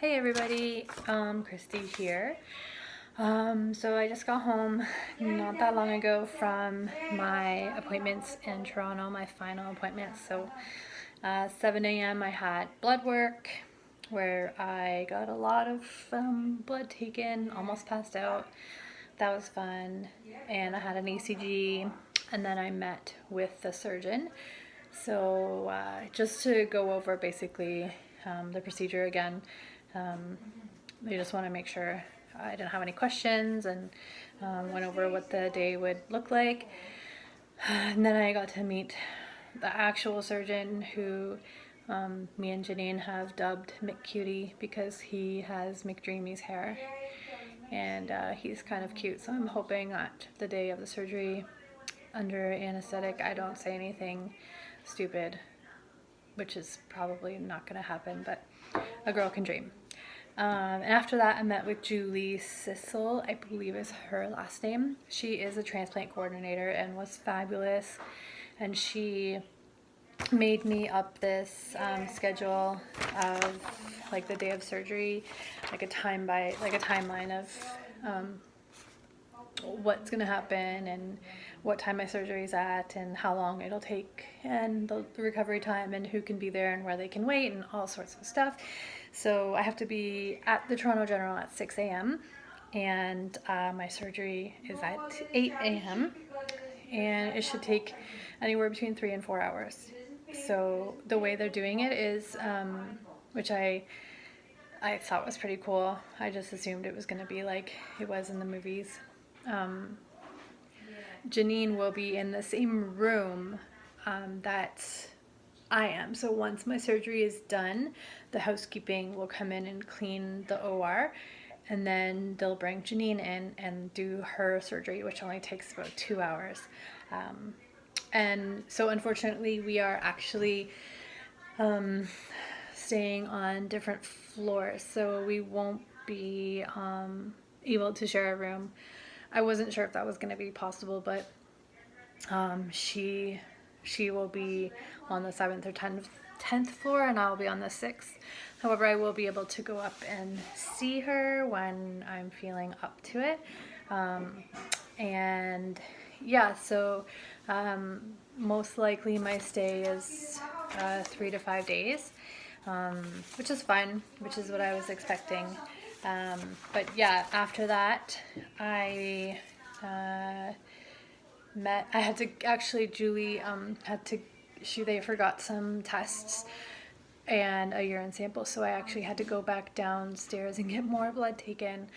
Hey everybody, Christy here. So I just got home not that long ago from my appointments in Toronto, my final appointments. So 7 a.m. I had blood work where I got a lot of blood taken, almost passed out. That was fun. And I had an ECG, and then I met with the surgeon. So just to go over basically the procedure again, they just want to make sure I didn't have any questions, and went over what the day would look like. And then I got to meet the actual surgeon who me and Janine have dubbed McCutie because he has McDreamy's hair, and he's kind of cute. So I'm hoping that the day of the surgery, under anesthetic, I don't say anything stupid, which is probably not going to happen, but a girl can dream. And after that, I met with Julie Sissel, I believe is her last name. She is a transplant coordinator and was fabulous. And she made me up this schedule of like the day of surgery, like a timeline of what's going to happen and what time my surgery is at and how long it'll take and the recovery time and who can be there and where they can wait and all sorts of stuff. So I have to be at the Toronto General at 6 a.m. and my surgery is at 8 a.m. and it should take anywhere between 3 and 4 hours. So the way they're doing it is, which I thought was pretty cool. I just assumed it was going to be like it was in the movies. Janine will be in the same room that I am. So once my surgery is done, the housekeeping will come in and clean the OR, and then they'll bring Janine in and do her surgery, which only takes about 2 hours. And so unfortunately, we are actually staying on different floors, so we won't be able to share a room. I wasn't sure if that was going to be possible, but she will be on the 7th or 10th floor, and I'll be on the 6th. However, I will be able to go up and see her when I'm feeling up to it. And yeah, so most likely my stay is 3 to 5 days, which is fine, which is what I was expecting. But yeah, after that, I had to actually, Julie they forgot some tests and a urine sample, so I actually had to go back downstairs and get more blood taken.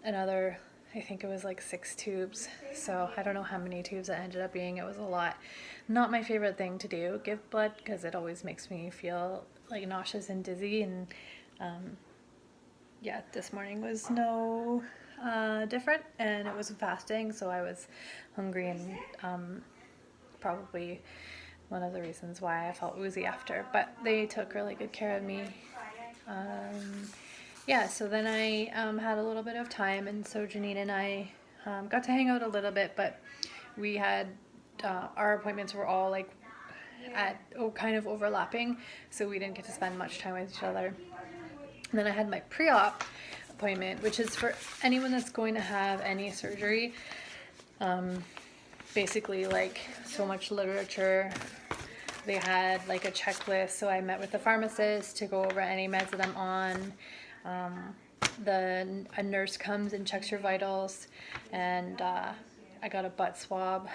Another, I think it was like 6 tubes, so I don't know how many tubes it ended up being. It was a lot. Not my favorite thing to do, give blood, because it always makes me feel like nauseous and dizzy, and yeah, this morning was no different, and it was fasting, so I was hungry, and probably one of the reasons why I felt woozy after, but they took really good care of me. Yeah, so then I had a little bit of time, and so Janine and I got to hang out a little bit, but we had our appointments were all like kind of overlapping, so we didn't get to spend much time with each other. And then I had my pre-op appointment, which is for anyone that's going to have any surgery. Basically, like, so much literature. They had like a checklist, so I met with the pharmacist to go over any meds that I'm on. A nurse comes and checks your vitals, and I got a butt swab,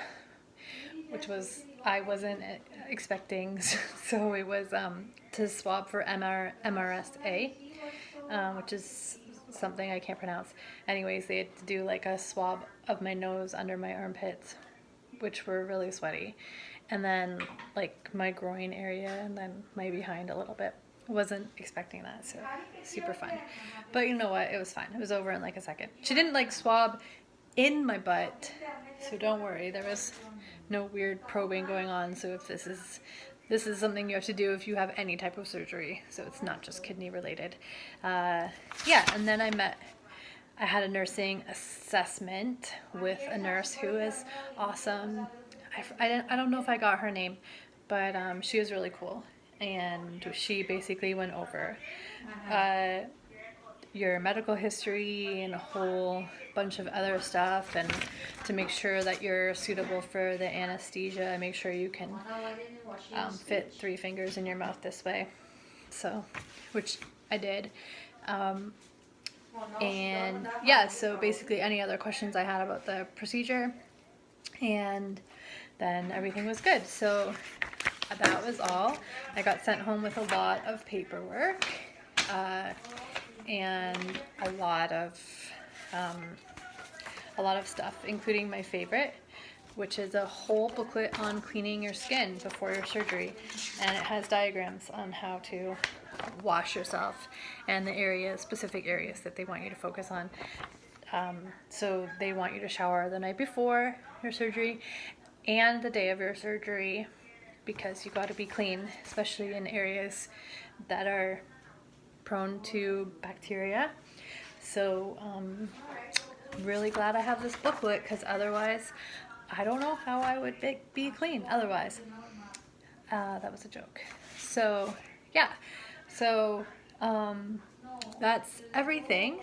which I wasn't expecting. So it was to swab for MRSA, which is something I can't pronounce. Anyways, they had to do like a swab of my nose under my armpits, which were really sweaty, and then like my groin area, and then my behind a little bit. Wasn't expecting that, so super fun. But you know what? It was fine. It was over in like a second. She didn't like swab in my butt, so don't worry. There was no weird probing going on. So if this is something you have to do if you have any type of surgery, so it's not just kidney related. Yeah, and then I had a nursing assessment with a nurse who is awesome. I don't know if I got her name, but she was really cool. and she basically went over uh, your medical history and a whole bunch of other stuff, and to make sure that you're suitable for the anesthesia, make sure you can fit 3 fingers in your mouth this way. So, which I did. And yeah, so basically any other questions I had about the procedure, and then everything was good. So that was all. I got sent home with a lot of paperwork and a lot of stuff, including my favorite, which is a whole booklet on cleaning your skin before your surgery, and it has diagrams on how to wash yourself and the specific areas that they want you to focus on. So they want you to shower the night before your surgery and the day of your surgery, because you got to be clean, especially in areas that are prone to bacteria. So I'm really glad I have this booklet, because otherwise I don't know how I would be clean otherwise. That was a joke. So yeah, so that's everything.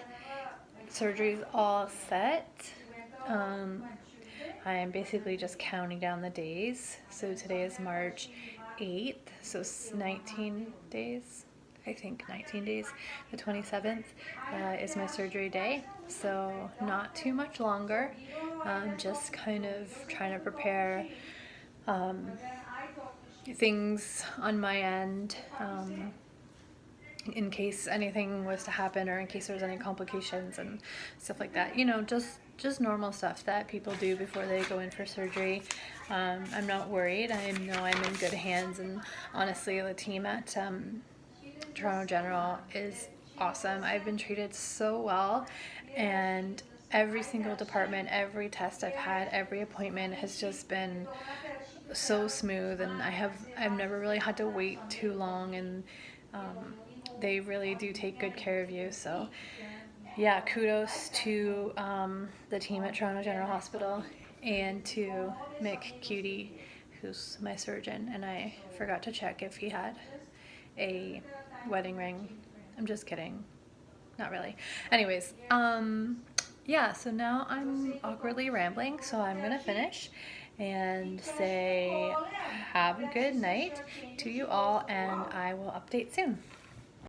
Surgery's all set. I am basically just counting down the days. So today is March 8th, so it's 19 days. I think 19 days. The 27th is my surgery day, so not too much longer. Just kind of trying to prepare things on my end in case anything was to happen, or in case there was any complications and stuff like that. You know, just normal stuff that people do before they go in for surgery. I'm not worried. I know I'm in good hands, and honestly, the team at Toronto General is awesome. I've been treated so well, and every single department, every test I've had, every appointment has just been so smooth, and I've never really had to wait too long, and they really do take good care of you. So yeah, kudos to the team at Toronto General Hospital, and to Mick Cutie, who's my surgeon, and I forgot to check if he had a wedding ring. I'm just kidding. Not really. Anyways, yeah, so now I'm awkwardly rambling, so I'm gonna finish and say have a good night to you all, and I will update soon.